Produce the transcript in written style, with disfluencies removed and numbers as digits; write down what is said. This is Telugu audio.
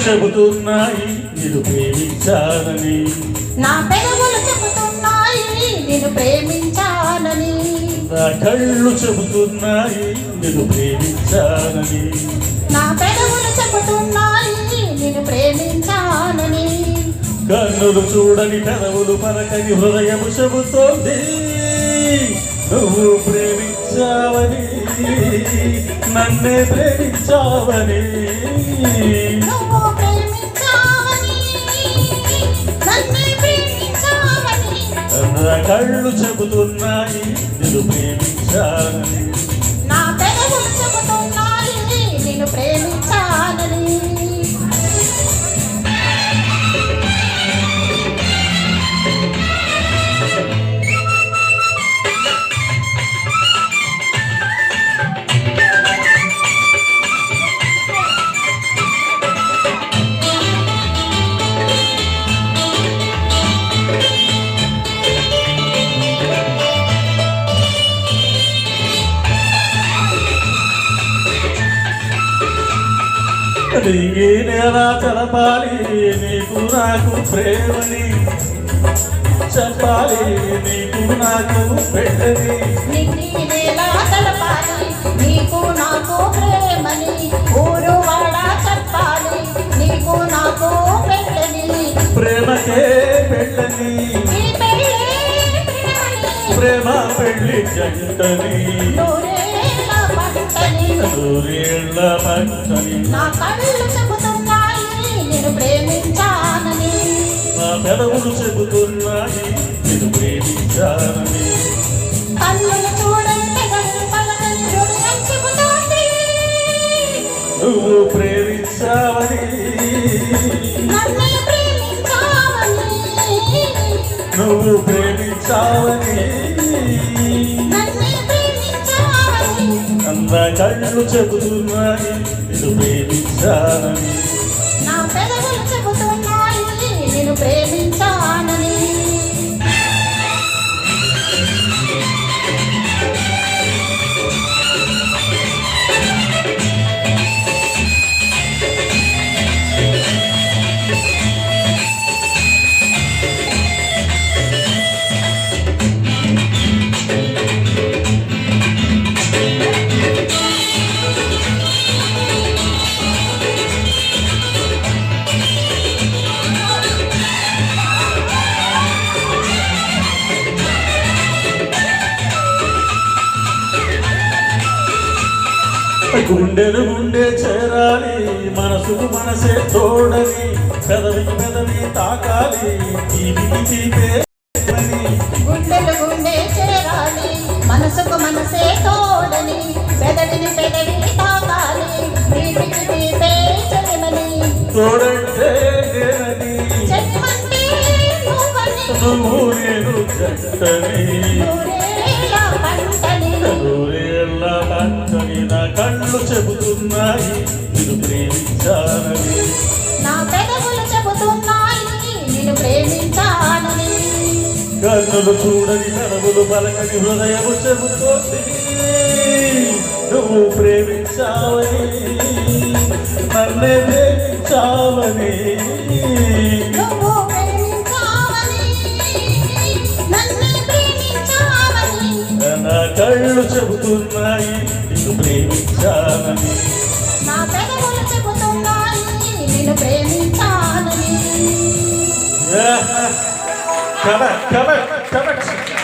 చెబుతున్నాయి నిన్ను ప్రేమించానని. నా పెదవులు చెబుతున్నాయి నిన్ను ప్రేమించానని. నా కళ్ళు చెబుతున్నాయి నిన్ను ప్రేమించానని. నా పెదవులు చెబుతున్నాయి నిన్ను ప్రేమించానని. కన్నులు చూడని పెదవులు పలకని హృదయము చెబుతోంది నువ్వు ప్రేమించావని, నన్నే ప్రేమించావని. నువ్వు ప్రేమించావని, నన్నే ప్రేమించావని. నా కళ్ళు చెబుతున్నాయి నిన్ను ప్రేమించానని. నా పెదవులు చెబుతున్నాయి నిన్ను ప్రేమించానని. నేలా తెలపాలి నీకు నాకు ప్రేమని, చెప్పాలి నీకు నాకు పెళ్ళని. నేలా తెలపాలి నీకు నాకు ప్రేమని, ఊరు వాడ చెప్పాలి నీకు నాకు పెళ్ళని. ప్రేమకే పెళ్ళని, ప్రేమ పెళ్ళి జంటని, నూరేళ్ల పంటని. నా కళ్ళు చెబుతున్నాయి నేను ప్రేమించానని. నా పెదవులు చెబుతున్నాయి నేను ప్రేమించానని. కళ్ళను చూడని పెదవులు పలకని హృదయం చెబుతోంది నువ్వు ప్రేమించావని, నన్నే ప్రేమించావని. నువ్వు ప్రేమించావని. నా కళ్ళు చెబుతున్నాయి నిన్ను ప్రేమించానని. నా పెదవులు చెబుతున్నాయి నిన్ను ప్రేమించానని. గుండెలు గుండె చేరాలి మనసుకు మనసే తోడని, పెదవికి పెదవి తాకాలి తీపికి తీపే. గుండెలు గుండె చేరాలి మనసుకు మనసే తోడని, పెదవిని పెదవి తాకాలి తీపికి తీపే చెలిమని. తోడంటే నేనని, చెలిమంటే నువ్వని, నువ్వు నేను జంటని, నూరేళ్ల పంటని. నూరేళ్ల పంటని. నా కళ్ళు చెబుతున్నాయి నిన్ను ప్రేమించానని. నా పెదవులు చెబుతున్నాయి నిన్ను ప్రేమించానని. కన్నులు చూడని కనులు పలకని హృదయము చెబుతోంది నువ్వు ప్రేమించావని, నన్నే ప్రేమించావని. నువ్వు ప్రేమించావని, నన్నే ప్రేమించావని. నా కళ్ళు చెబుతున్నాయి నిన్ను ప్రేమించానని. నా పెదవులు చెబుతున్నాయి నిన్ను ప్రేమించానని. Come on.